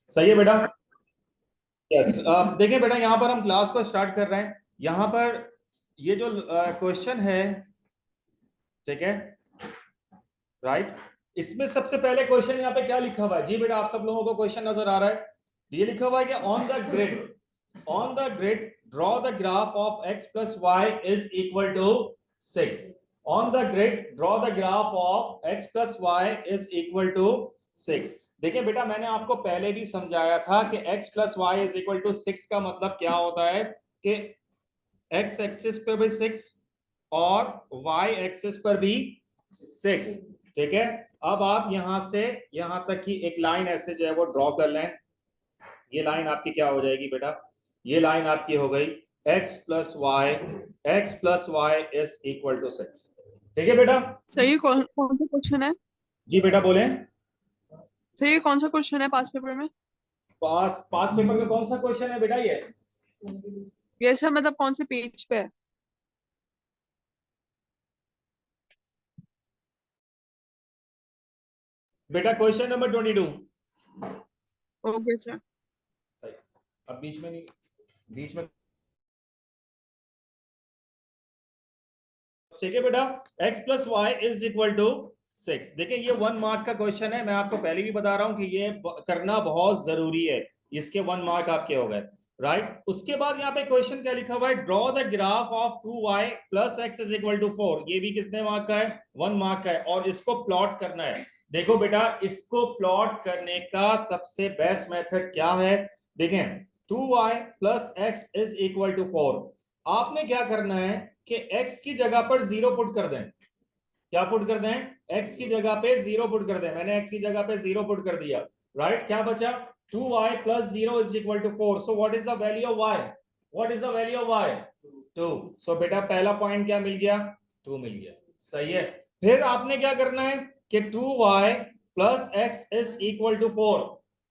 सही है बेटा। यस, देखिए बेटा, यहाँ पर हम क्लास को स्टार्ट कर रहे हैं। यहाँ पर ये जो क्वेश्चन है, ठीक है, राइट। इसमें सबसे पहले क्वेश्चन यहाँ पे क्या लिखा हुआ है जी बेटा? आप सब लोगों को क्वेश्चन नजर आ रहा है? ये लिखा हुआ है कि on the grid draw the graph of x plus y is equal to 6। On the grid draw the graph of x plus y is equal to 6। देखिए बेटा, मैंने आपको पहले भी समझाया था कि x plus y is equal to 6 का मतलब क्या होता है कि x एक्सिस पे भी 6 और y एक्सिस पर भी 6। ठीक है, अब आप यहां से यहां तक की एक लाइन ऐसे जो है वो ड्रॉ कर लें। ये लाइन आपकी क्या हो जाएगी बेटा? ये लाइन आपकी हो गई x plus y is equal to 6। ठीक है बेटा? सही। कौन कौन सा क्वेश्चन है? जी बेटा बोले। सही, कौन सा क्वेश्चन है पास पेपर में? पास पास पेपर में कौन सा क्वेश्चन है बेटा ये? ये सर मतलब कौन से पेज पे है? बेटा क्वेश्चन नंबर 22। Okay sir. अब बीच में नहीं, बीच में। ठीक है बेटा, x plus y is equal to 6। देखिए ये 1 मार्क का क्वेश्चन है। मैं आपको पहले भी बता रहा हूं कि ये करना बहुत जरूरी है। इसके 1 मार्क आपके हो गए, राइट। उसके बाद यहाँ पे क्वेश्चन क्या लिखा हुआ है? Draw the graph of 2y plus x is equal to 4। ये भी कितने मार्क का है? 1 मार्क का है। और इसको प्लॉट करना है। देखो बेटा, इसको प्लॉट करने का सबसे बेस्ट मेथड क्या है? देखें, 2y plus x is equal to 4। आपने क्या करना है कि x की जगह पर 0 पुट कर दें। क्या पुट कर दें? x की जगह पे 0 पुट कर दें। मैंने x की जगह पे 0 पुट कर दिया, राइट। क्या बचा? 2y plus 0 is equal to 4। So what is the value of y? What is the value of y? 2। So बेटा पहला पॉइंट क्या मिल गया? 2 मिल गया। सही है। फिर आपने क्या करना है कि 2y plus x is equal to 4।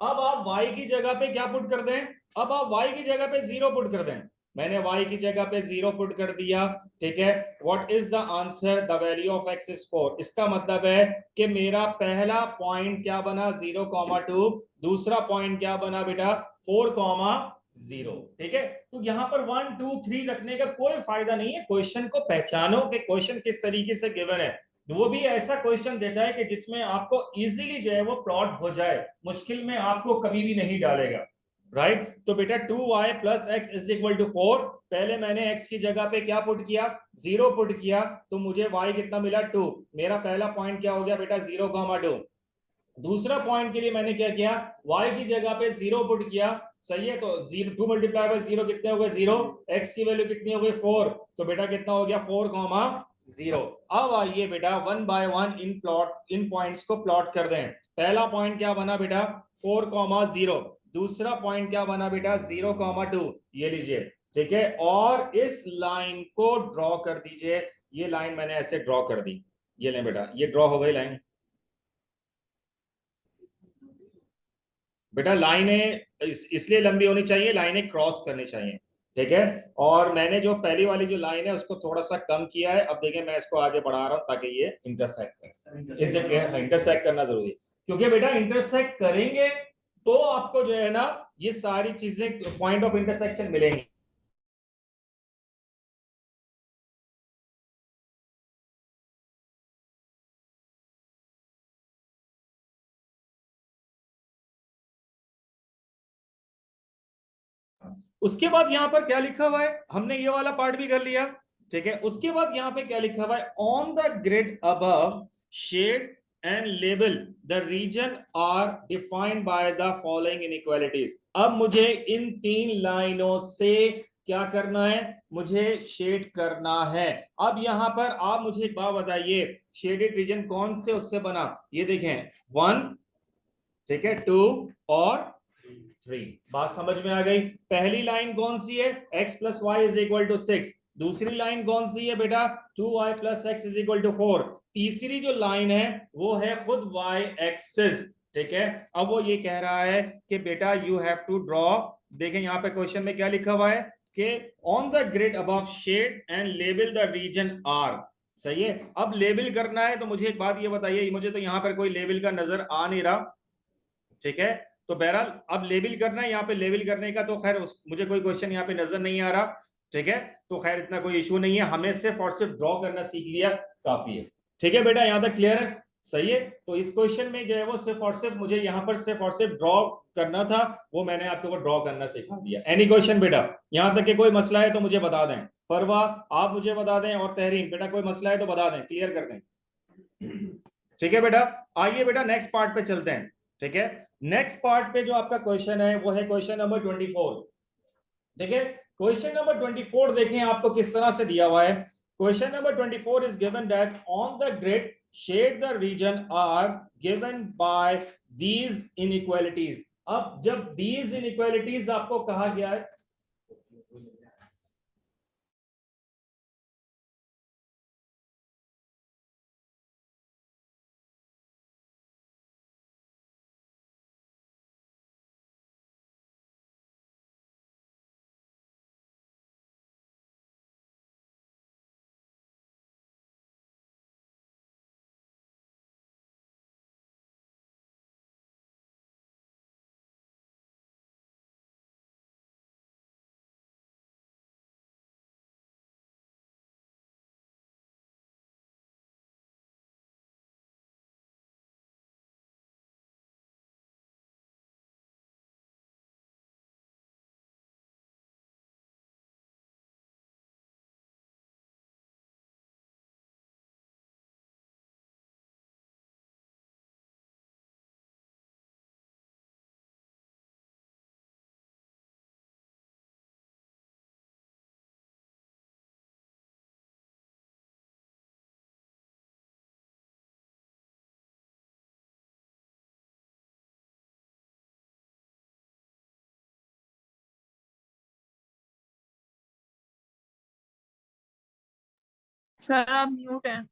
अब आप y की जगह पे क्या पुट कर दें? अब आप y की जगह पे 0 पुट कर दें। मैंने y की जगह पे 0 पुट कर दिया, ठीक है। What is the answer? The value of x is 4। इसका मतलब है कि मेरा पहला पॉइंट क्या बना? 0,2। दूसरा पॉइंट क्या बना बेटा? 4,0। ठीक है। तो यहां पर 1 2 3 रखने का कोई फायदा नहीं है। क्वेश्चन को पहचानो कि क्वेश्चन किस तरीके से गिवन है। वो भी ऐसा क्वेश्चन देता है कि जिसमें आपको इजीली जो है वो प्लॉट हो जाए, मुश्किल में आपको कभी भी नहीं डालेगा, राइट। तो बेटा 2y plus x is equal to 4। पहले मैंने x की जगह पे क्या पुट किया? 0 पुट किया। तो मुझे y कितना मिला? 2। मेरा पहला पॉइंट क्या हो गया बेटा? 0,2। दूसरा पॉइंट के लिए मैंने क्या किया? y की जगह पे 0 पुट किया। सही है। तो 0 2 मल्टीप्लाई बाय 0 कितने हो गए? 0। x की वैल्यू कितनी हो गई? 4। तो बेटा कितना हो गया? 4,0। अब आइए बेटा 1 बाय 1 इन पॉइंट्स को प्लॉट कर दें। पहला पॉइंट क्या बना बेटा? 4,0। दूसरा पॉइंट क्या बना बेटा? 0,2। ये लीजिए, ठीक है। और इस लाइन को ड्रॉ कर दीजिए। ये लाइन मैंने ऐसे ड्रॉ कर दी। ये लें बेटा, ये ड्रॉ हो गई लाइन। बेटा लाइनें इसलिए लंबी होनी चाहिए, लाइनें क्रॉस करनी चाहिए, ठीक है। और मैंने जो पहली वाली जो लाइन है उसको थोड़ा सा कम किया है। अब देखिए मैं इसको आगे बढ़ा रहा हूं ताकि ये इंटरसेक्ट करे। इसे इंटरसेक्ट करना जरूरी है, क्योंकि बेटा इंटरसेक्ट करेंगे तो आपको जो है ना ये सारी चीजें पॉइंट ऑफ इंटरसेक्शन मिलेंगी। उसके बाद यहां पर क्या लिखा हुआ है? हमने ये वाला पार्ट भी कर लिया, ठीक है। उसके बाद यहां पे क्या लिखा हुआ है? On the grid above shade and label the region are defined by the following inequalities. अब मुझे इन 3 लाइनों से क्या करना है? मुझे शेड करना है। अब यहां पर आप मुझे एक बात बताइए, शेडेड रीजन कौन से उससे बना? ये देखें, 1, ठीक है, 2 और 3। बात समझ में आ गई? पहली लाइन कौन सी है? x plus y is equal to 6। दूसरी लाइन कौन सी है बेटा? 2y plus x is equal to 4। तीसरी जो लाइन है वो है खुद y एक्सिस, ठीक है। अब वो ये कह रहा है कि बेटा यू हैव टू ड्रॉ। देखें यहाँ पे क्वेश्चन में क्या लिखा हुआ है कि on the grid above shade and label the region are. सही है। अब लेबल करना है तो मुझे एक बात ये बताइए, मुझे तो यहाँ पर कोई लेबल का नजर आ नहीं रहा, ठीक है। तो बहरहाल अब लेबल करना है, यहाँ पे लेबल करने का तो खैर मुझे कोई क्वेश्चन यहाँ पे नजर नहीं आ रहा, ठीक है, तो खैर इतना कोई इशू नहीं है, हमने सिर्फ और सिर्फ ड्रॉ करना सीख लिया, काफी है। ठीक है बेटा, यहाँ तक क्लियर है? सही है। तो इस क्वेश्चन में जो है वो सिर्फ और सिर्फ मुझे यहाँ पर सिर्फ और सिर्फ ड्रॉ करना था, वो मैंने आपको वो ड्रॉ करना सिखा दिया। एनी क्वेश्चन बेटा? यहाँ तक के कोई मसला है तो मुझे बता दें। फरवा आप मुझे बता दें, और तहरीन बेटा कोई मसला है तो बता दें, क्लियर कर दें। ठीक है बेटा, आइए बेटा नेक्स्ट पार्ट पे चलते हैं। ठीक है, नेक्स्ट पार्ट पे जो आपका क्वेश्चन है वो है क्वेश्चन नंबर 24। ठीक है, क्वेश्चन नंबर 24 देखें आपको किस तरह से दिया हुआ है। Question number 24 is given that on the grid shade the region are given by these inequalities. अब जब दीज इनइक्वालिटीज आपको कहा गया है, सर आप म्यूट हैं।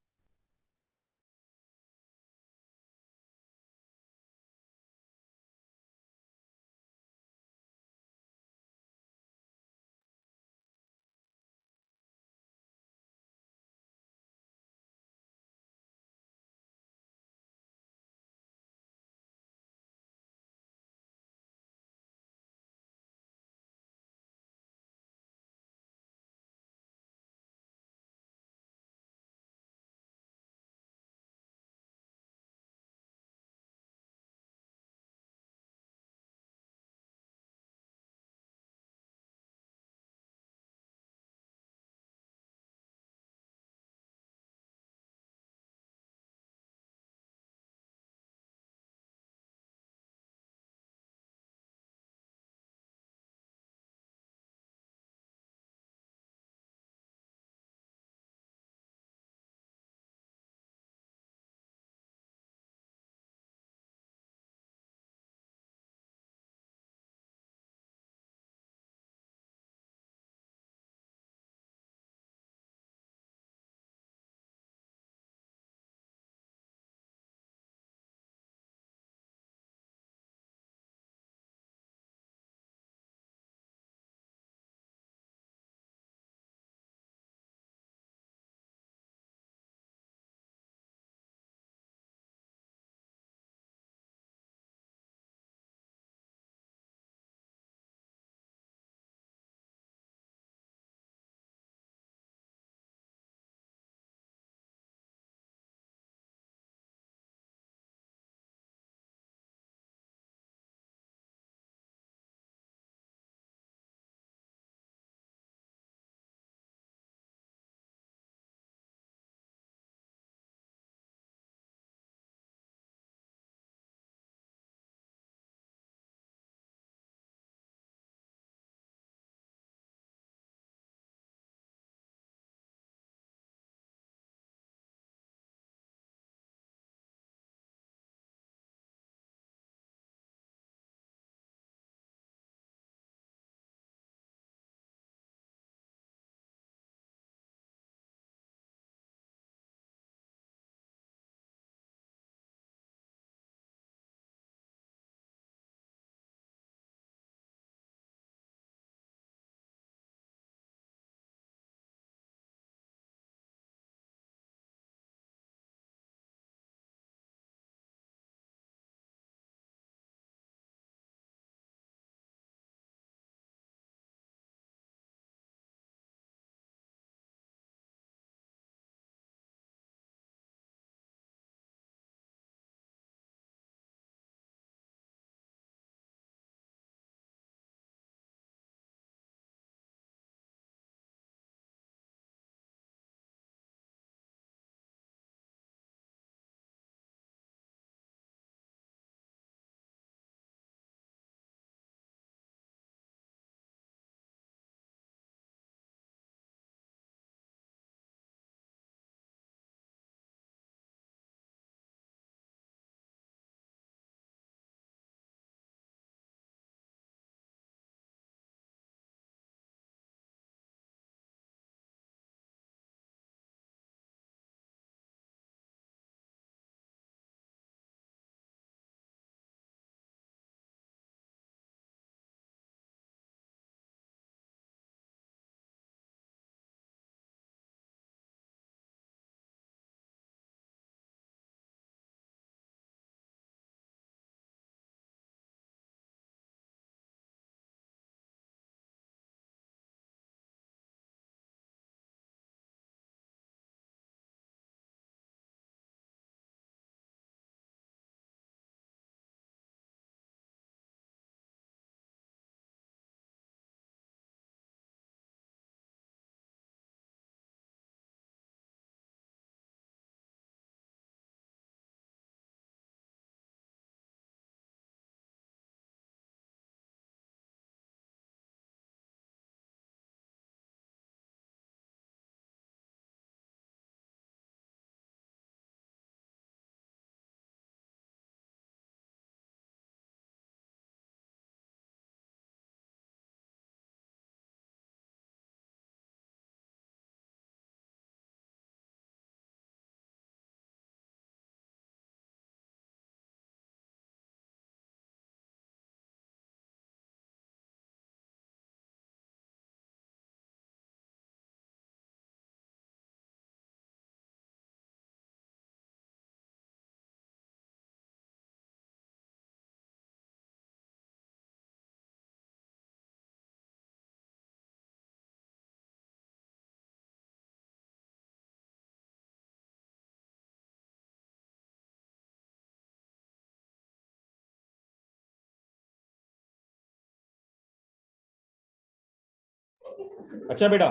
अच्छा बेटा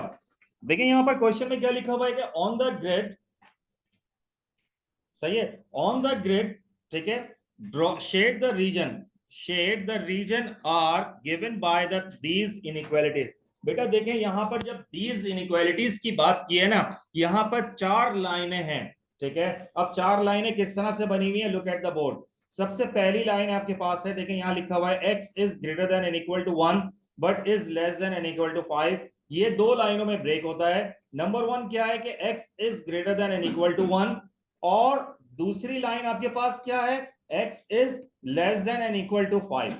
देखिए यहां पर क्वेश्चन में क्या लिखा हुआ है कि ऑन द ग्रिड, सही है, ऑन द ग्रिड, ठीक है, draw shade the region are given by the these inequalities. बेटा देखें यहां पर जब दीज इनइक्वालिटीज की बात की है ना, यहां पर 4 लाइनें हैं, ठीक है। अब 4 लाइनें किस तरह से बनी हुई है, लुक एट द बोर्ड। सबसे पहली लाइन आपके पास है, देखें यहां लिखा हुआ है x is greater than and equal to 1 but is less than and equal to 5। ये 2 लाइनों में ब्रेक होता है। नंबर 1 क्या है कि x is greater than and equal to 1, और दूसरी लाइन आपके पास क्या है, x is less than and equal to 5,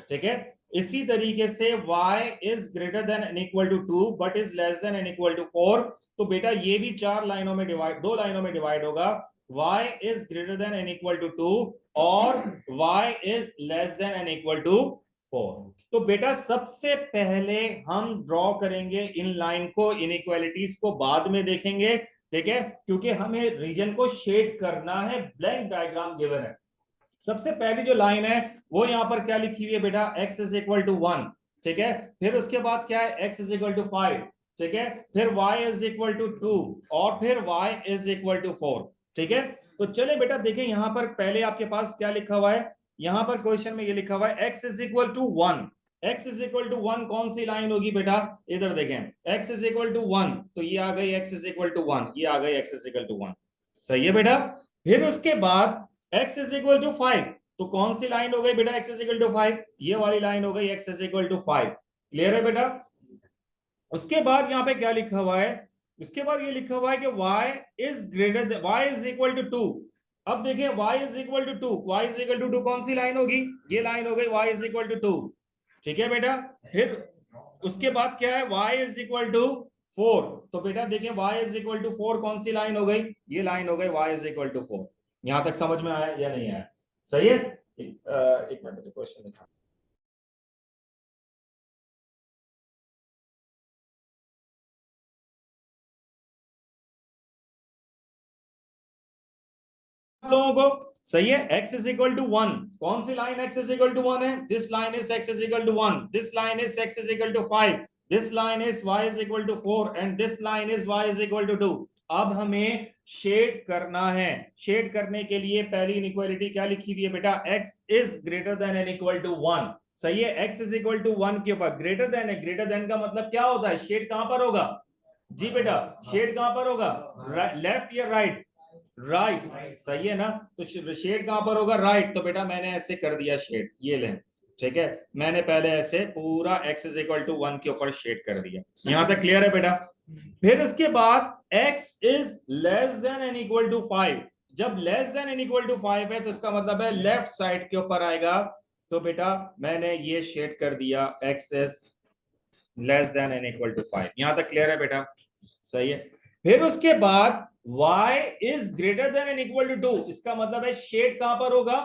ठीक है। इसी तरीके से y is greater than and equal to 2 but is less than and equal to 4। तो बेटा ये भी 4 लाइनों में डिवाइड, 2 लाइनों में डिवाइड होगा। y is greater than and equal to 2 और y is less than and equal to 4। तो बेटा सबसे पहले हम ड्रॉ करेंगे इन लाइन को, इनइक्वालिटीज को बाद में देखेंगे, ठीक है, क्योंकि हमें रीजन को शेड करना है, ब्लैंक डायग्राम गिवन है। सबसे पहली जो लाइन है वो यहां पर क्या लिखी हुई है बेटा, x इज इक्वल टू 1, ठीक है। फिर उसके बाद क्या है, x इज इक्वल टू 5, ठीक है। फिर y इज इक्वल टू 2 और फिर y इज इक्वल टू 4, ठीक है। तो चले बेटा देखें यहां पर पहले आपके पास क्या लिखा हुआ है, यहां पर क्वेश्चन में ये लिखा हुआ है x is equal to 1। x is equal to 1 कौन सी लाइन होगी बेटा, इधर देखें, x इज इक्वल टू 1 तो ये आ गई x इज इक्वल टू 1, ये आ गई x इज इक्वल टू 1, सही है बेटा। फिर उसके बाद x इज इक्वल टू 5, तो कौन सी लाइन हो गई बेटा x इज इक्वल टू 5, ये वाली लाइन हो गई x is equal to 5, clear है बेटा। उसके बाद यहां पे क्या लिखा हुआ है, उसके बाद ये लिखा हुआ है कि y is greater, y is equal to 2। अब देखिए y is equal to 2, y is equal to 2 कौन सी लाइन होगी, ये लाइन हो गई y इज इक्वल टू 2, ठीक है बेटा। फिर उसके बाद क्या है, y इज इक्वल टू 4, तो बेटा देखिए y इज इक्वल टू 4 कौन सी लाइन हो गई, ये लाइन हो गई y इज इक्वल टू 4। यहां तक समझ में आया या नहीं आया, सही है। एक मिनट क्वेश्चन दिखा, लोगों को सही है। x इज इक्वल टू 1, कौन सी line x is equal to 1 है, this line is x is equal to 1, this line is x is equal to 5, this line is y is equal to 4 and this line is y is equal to 2। अब हमें shade करना है, shade करने के लिए पहली inequality क्या लिखी हुई है बेटा, x is greater than and equal to 1, सही है। x इज इक्वल टू 1 के ऊपर ग्रेटर देन है, ग्रेटर देन का मतलब क्या होता है, शेड कहां पर होगा, जी बेटा शेड कहां पर होगा, लेफ्ट या राइट, राइट, सही है ना। तो शेड कहां पर होगा, राइट, तो बेटा मैंने ऐसे कर दिया शेड, ये लें, ठीक है। मैंने पहले ऐसे पूरा x इज इक्वल टू 1 के ऊपर शेड कर दिया, यहां तक क्लियर है बेटा। फिर उसके बाद x is less than and equal to 5, जब less than and equal to 5 है तो इसका मतलब है लेफ्ट साइड के ऊपर आएगा, तो बेटा मैंने ये शेड कर दिया x is less than and equal to 5, यहां तक क्लियर है बेटा, सही है। फिर उसके बाद y is greater than and equal to 2, इसका मतलब है शेड कहां पर होगा,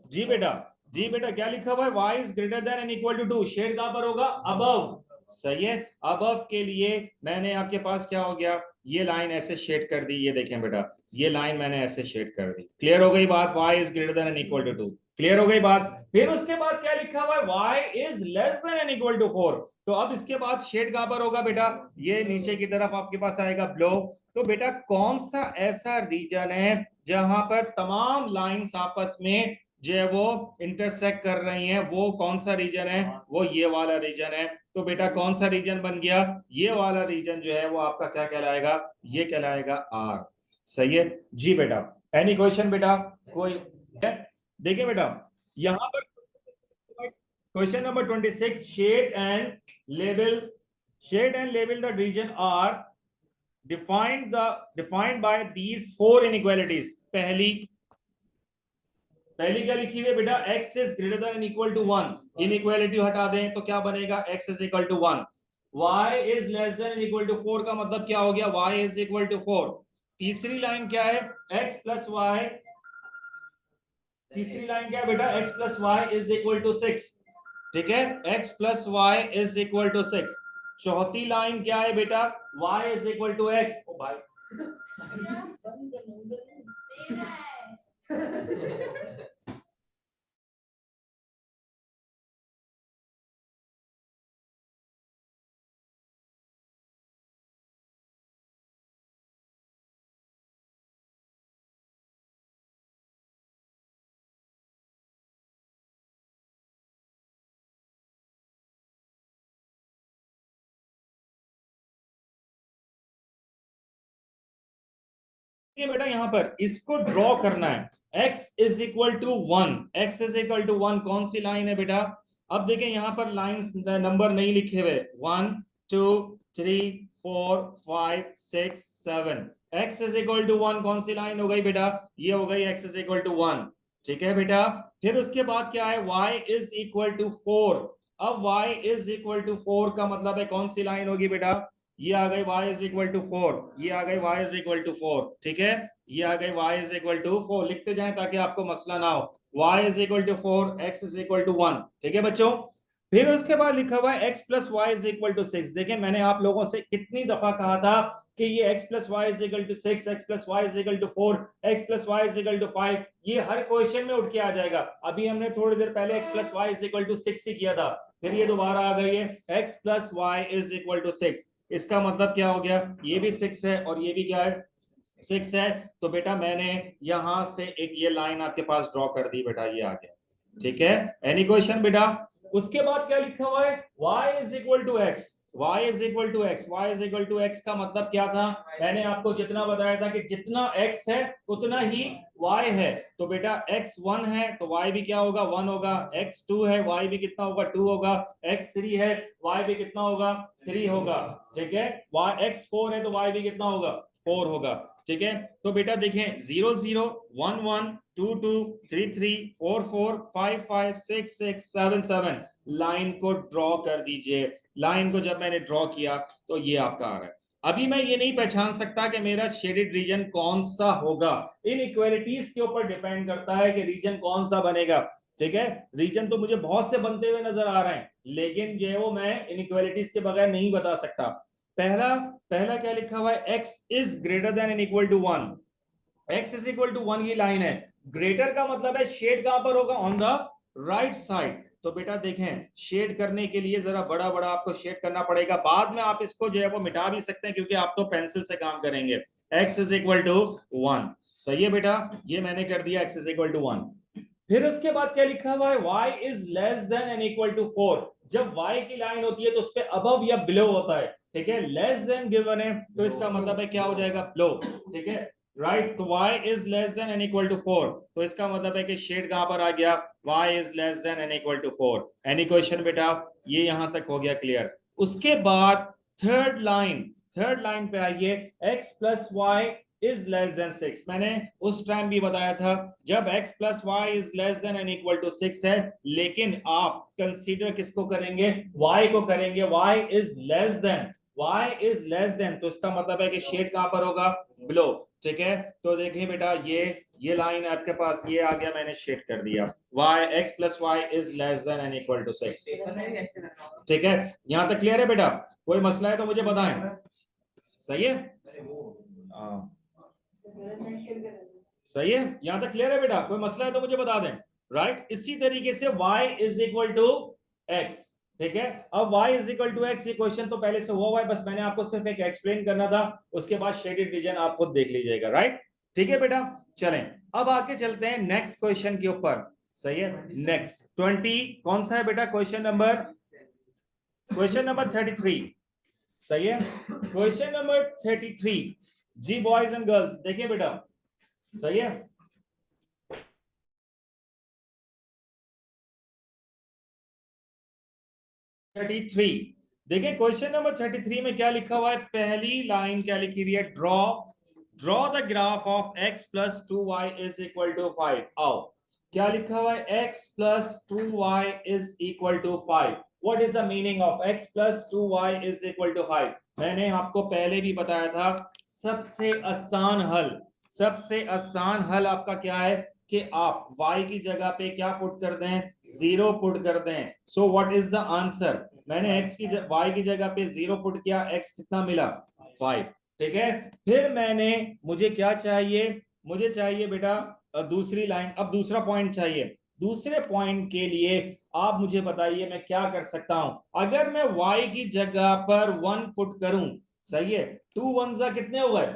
जी बेटा, जी बेटा क्या लिखा हुआ है, y is greater than and equal to 2, shade कहां पर होगा, अबव, सही है। अबव के लिए मैंने आपके पास क्या हो गया, ये लाइन ऐसे शेड कर दी, ये देखें बेटा, ये लाइन मैंने ऐसे शेड कर दी, क्लियर हो गई बात, y is greater than and equal to 2, clear हो गई बात। फिर उसके बाद क्या लिखा हुआ है, y is less than and equal to 4, तो अब इसके बाद शेड कहां पर होगा बेटा, ये नीचे की तरफ आपके पास आएगा ब्लो। तो बेटा कौन सा ऐसा रीजन है जहां पर तमाम लाइंस आपस में जो है वो इंटरसेक्ट कर रही हैं, वो कौन सा रीजन है, वो ये वाला रीजन है। तो बेटा कौन सा रीजन बन गया, ये वाला रीजन जो है वो आपका क्या कहलाएगा, ये कहलाएगा आर, सही है जी बेटा। एनी क्वेश्चन बेटा, कोई है? देखिए बेटा यहां पर question number 26, label shade and label the region are defined by these 4 inequalities। पहली क्या लिखी हुई है बेटा, x is greater than equal to 1, inequality हटा दें तो क्या बनेगा, x is equal to 1, y is less than equal to 4 का मतलब क्या हो गया, y is equal to 4। तीसरी लाइन क्या है, x plus y, तीसरी लाइन क्या है बेटा, x plus y is equal to 6, ठीक है, x plus y is equal to 6। चौथी लाइन क्या है बेटा, y is equal to x, ओ भाई ये बेटा यहाँ पर इसको ड्रॉ करना है, x is equal to 1, x is equal to 1 कौन सी लाइन है बेटा? अब देखें यहाँ पर लाइंस नंबर नहीं लिखे हुए, 1 2 3 4 5 6 7, x इज इक्वल टू 1 कौन सी लाइन हो गई बेटा? ये हो गई x इज इक्वल टू 1। ठीक है बेटा, फिर उसके बाद क्या है, y इज इक्वल टू 4। अब y इज इक्वल टू 4 का मतलब है कौन सी लाइन होगी बेटा? ये आ गई y इज इक्वल टू 4, ये आ गई y इज इक्वल टू 4। ठीक है, ये आ गई y इज इक्वल टू 4, लिखते जाएं ताकि आपको मसला ना हो। y is equal to 4, x is equal to 1। ठीक है बच्चों, फिर उसके बाद लिखा हुआ है x plus y is equal to 6। देखिए मैंने आप लोगों से कितनी दफा कहा था कि ये x plus y is equal to 6, x plus y is equal to 4, x plus y is equal to 5, ये हर क्वेश्चन में उठ के आ जाएगा। अभी हमने थोड़ी देर पहले x plus y is equal to 6 ही किया था, फिर ये दोबारा आ गई है x plus y is equal to 6। इसका मतलब क्या हो गया, ये भी 6 है और ये भी क्या है, 6 है। तो बेटा मैंने यहां से एक ये लाइन आपके पास ड्रॉ कर दी बेटा, ये आ गया। ठीक है, एनी क्वेश्चन बेटा? उसके बाद क्या लिखा हुआ है, y is equal to x, y is equal to x, y is equal to x का मतलब क्या था? मैंने आपको जितना बताया था कि जितना x है उतना ही y है। तो बेटा x 1 है तो y भी क्या होगा, 1 होगा। x 2 है, y भी कितना होगा, 2 होगा। x 3 है, y भी कितना होगा, 3 होगा। ठीक है, x 4 है तो y भी कितना होगा, 4 होगा। ठीक है, तो बेटा देखें 0 0 1 1 2 2 3 3 4 4 5 5 6 6 7 7, लाइन को ड्रॉ कर दीजिए। लाइन को जब मैंने ड्रॉ किया तो ये आपका आ रहा है। अभी मैं ये नहीं पहचान सकता कि मेरा शेडेड रीजन कौन सा होगा, इन इक्वालिटीज के ऊपर डिपेंड करता है कि रीजन कौन सा बनेगा। ठीक है, रीजन तो मुझे बहुत से बनते हुए नजर आ रहे हैं, लेकिन ये वो मैं इन इक्वालिटीज के बगैर नहीं बता सकता। पहला पहला क्या लिखा हुआ है, x is greater than and equal to 1, x is equal to 1 ये लाइन है। ग्रेटर का मतलब है शेड कहां पर होगा, ऑन द राइट साइड। तो बेटा देखें, शेड करने के लिए जरा बड़ा बड़ा आपको शेड करना पड़ेगा, बाद में आप इसको जो है वो मिटा भी सकते हैं क्योंकि आप तो पेंसिल से काम करेंगे। x इज इक्वल टू 1, सही है बेटा, ये मैंने कर दिया x इज इक्वल टू 1। फिर उसके बाद क्या लिखा हुआ है, y is less than and equal to 4। जब y की लाइन होती है तो उस पे अबव या बिलो होता है। ठीक है, लेस देन गिवन है तो इसका मतलब है क्या हो जाएगा, बिलो। ठीक है, राइट, तो y is less than and equal to 4, तो इसका मतलब है कि शेड कहां पर आ गया, y is less than and equal to 4। Any question बेटा? ये यहां तक हो गया क्लियर। उसके बाद थर्ड लाइन पे आइए, x plus y is less than 6। मैंने उस टाइम भी बताया था जब x plus y is less than and equal to 6 है, लेकिन आप कंसीडर किसको करेंगे, y को करेंगे। y is less then, y is less then, तो इसका मतलब है कि शेड कहां पर होगा, बिलो। ठीक है, तो देखिए बेटा ये लाइन आपके पास ये आ गया, मैंने शेड कर दिया, x plus y is less than and equal to 6। ठीक है, यहां तक क्लियर है बेटा? कोई मसला है तो मुझे बताएं। सही है, सही है, यहां तक क्लियर है बेटा? कोई मसला है तो मुझे बता दें। राइट, इसी तरीके से y is equal to x। ठीक है, अब y is equal to x, ये क्वेश्चन तो पहले से हुआ हुआ है, बस मैंने आपको सिर्फ एक एक्सप्लेन करना था, उसके बाद शेडेड रीजन आप खुद देख लीजिएगा। राइट, ठीक है बेटा, चलें अब आके चलते हैं नेक्स्ट क्वेश्चन के ऊपर। सही है, नेक्स्ट 20 कौन सा है बेटा, क्वेश्चन नंबर 33। सही है, क्वेश्चन नंबर 33 जी बॉयज एंड गर्ल्स, देखिए बेटा, सही है। देखिए क्वेश्चन नंबर 33 में क्या लिखा हुआ है, पहली लाइन क्या लिखी हुई है, draw the graph of x plus 2y is equal to 5। आओ, क्या लिखा हुआ है, x plus 2y is equal to 5। What is the meaning of x plus 2y is equal to 5? मैंने आपको पहले भी बताया था, सबसे आसान हल आपका क्या है कि आप y की जगह पे क्या पुट कर दें, 0 पुट कर दें। सो व्हाट इज द आंसर? मैंने x की y की जगह पे 0 पुट किया, x कितना मिला, 5। ठीक है, फिर मुझे क्या चाहिए, मुझे चाहिए बेटा दूसरी लाइन। अब दूसरा पॉइंट चाहिए, दूसरे पॉइंट के लिए आप मुझे बताइए मैं क्या कर सकता हूं। अगर मैं y की जगह पर 1 पुट करूं, सही है, 2 1 जा कितने हो गए,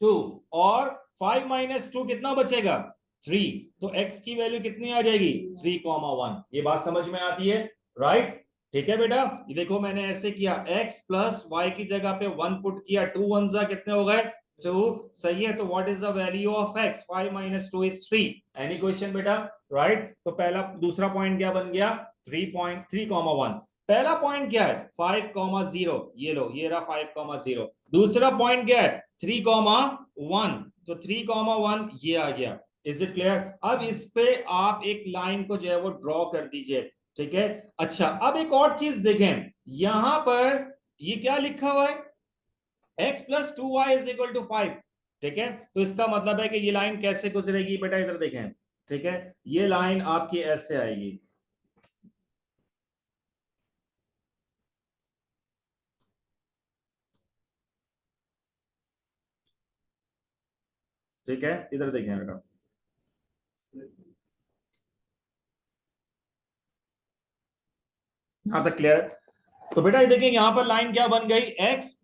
2, और 5 माइनस 2 कितना बचेगा, 3, तो x की वैल्यू कितनी आ जाएगी, 3,1। ये बात समझ में आती है? राइट, ठीक है बेटा, ये देखो मैंने ऐसे किया, x प्लस वाई की जगह पे 1 पुट किया, 2 1 जा कितने हो गए, 2, सही है। तो what is the value of x? 5 minus 2 is 3। Any question बेटा? राइट, तो पहला दूसरा पॉइंट क्या बन गया? 3.3,1। पहला पॉइंट क्या है? 5,0। ये लो, ये रहा 5,0। दूसरा पॉइंट क्या है? 3,1। तो 3,1 ये आ गया। Is it clear? अब इस पे आप एक लाइन को जो है वो ड्रॉ कर दीजिए, ठीक है। अच्छा, अब एक और चीज देखें, यहां पर ये क्या लिखा हुआ है? x plus 2y is equal to 5, ठीक है। तो इसका मतलब है कि ये लाइन कैसे गुजरेगी बेटा? इधर देखें, ठीक है। ये लाइन आपकी ऐसे आएगी, ठीक है। इधर देखें बेटा, यहां तक क्लियर है? तो बेटा ये देखिए, यहां पर लाइन क्या बन गई? x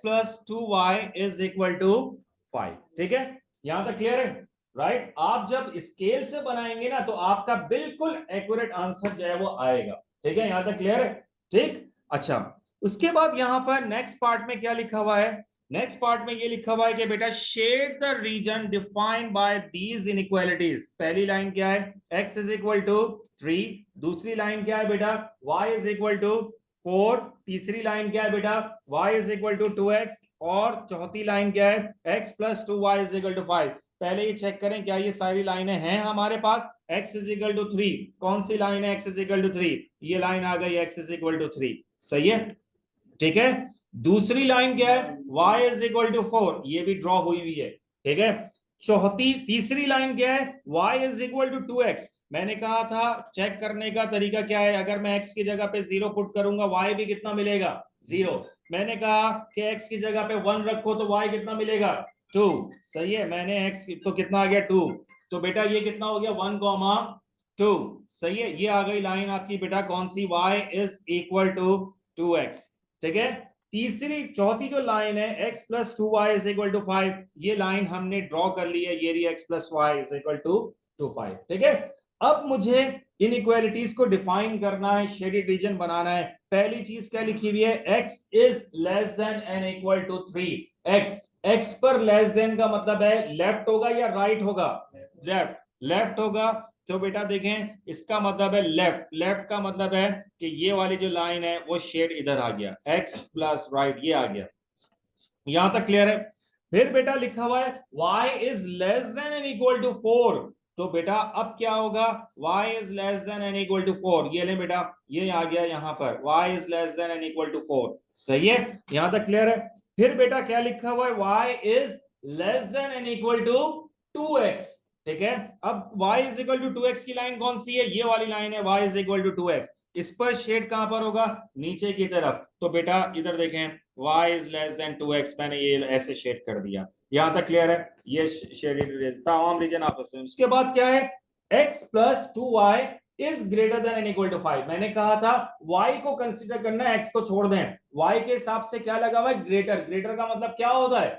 plus 2y is equal to 5, ठीक है। यहां तक क्लियर है? राइट, आप जब स्केल से बनाएंगे ना तो आपका बिल्कुल एक्यूरेट आंसर जो है वो आएगा, ठीक है। यहां तक क्लियर है? ठीक। अच्छा, उसके बाद यहां पर नेक्स्ट पार्ट में क्या लिखा हुआ है? नेक्स्ट पार्ट में ये लिखा हुआ है कि बेटा shade the region defined by these inequalities. पहली लाइन क्या है? x is equal to 3। दूसरी लाइन क्या है बेटा? y is equal to 4। तीसरी लाइन क्या है बेटा? y is equal to 2x। और चौथी लाइन क्या है? x plus 2y is equal to 5। पहले ये चेक करें क्या ये सारी लाइनें हैं हमारे पास? x इज इक्वल टू 3, कौन सी लाइन है x इज इक्वल टू 3? ये लाइन आ गई x इज इक्वल टू 3, सही है, ठीक है। दूसरी लाइन क्या है? y इज इक्वल टू 4, ये भी ड्रॉ हुई हुई है, ठीक है। तीसरी लाइन क्या है? y is equal to 2x। मैंने कहा था चेक करने का तरीका क्या है, अगर मैं x की जगह पे 0 पुट करूंगा y भी कितना मिलेगा? 0। मैंने कहा कि x की जगह पे 1 रखो तो y कितना मिलेगा? 2, सही है। मैंने x तो कितना आ गया? 2। तो बेटा ये कितना हो गया? 1,2, सही है। ये आ गई लाइन आपकी बेटा, कौन सी? y is equal to 2x, ठीक है। तीसरी चौथी जो लाइन है x plus 2y is equal to 5, ये लाइन हमने ड्रॉ कर ली है, ये रही x plus y is equal to 5, ठीक है। अब मुझे इनइक्वालिटीज को डिफाइन करना है, शेडेड रीजन बनाना है। पहली चीज क्या लिखी हुई है? x is less than and equal to 3। x पर लेस देन का मतलब है लेफ्ट होगा या राइट होगा? लेफ्ट होगा। तो बेटा देखें, इसका मतलब है लेफ्ट। लेफ्ट का मतलब है कि ये वाली जो लाइन है वो शेड इधर आ गया, x प्लस राइट ये आ गया। यहां तक क्लियर है? फिर बेटा लिखा हुआ है y is less than and equal to 4। तो बेटा अब क्या होगा? y is less than and equal to 4, ये ले बेटा, ये आ गया यहां पर y is less than and equal to 4, सही है। यहां तक क्लियर है? फिर बेटा क्या लिखा हुआ है? y is less than and equal to 2x, ठीक है। अब y is equal to 2x की लाइन कौन सी है? ये वाली लाइन है, y is equal to 2x। इस पर शेड कहां पर होगा? नीचे की तरफ। तो बेटा इधर देखें, y is less then 2x, मैंने ये ऐसे शेड कर दिया। यहां तक क्लियर है? ये शेडेड तमाम रीजन आपस में। उसके बाद क्या है? x plus 2y is greater than and equal to 5। मैंने कहा था y को कंसीडर करना है, x को छोड़ दें। y के हिसाब से क्या लगा हुआ है? ग्रेटर। ग्रेटर का मतलब क्या होता है?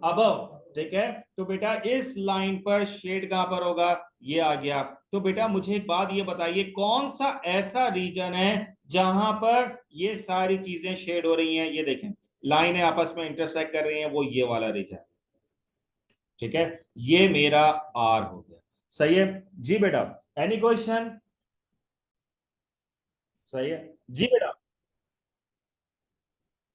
अबव, ठीक है। तो बेटा इस लाइन पर शेड कहां पर होगा? ये आ गया। तो बेटा मुझे एक बात ये बताइए, कौन सा ऐसा रीजन है जहां पर ये सारी चीजें शेड हो रही हैं? ये देखें, लाइनें आपस में इंटरसेक्ट कर रही हैं, वो ये वाला रीजन, ठीक है। ये मेरा आर हो गया, सही है जी बेटा। Any question? सही है जी बेटा।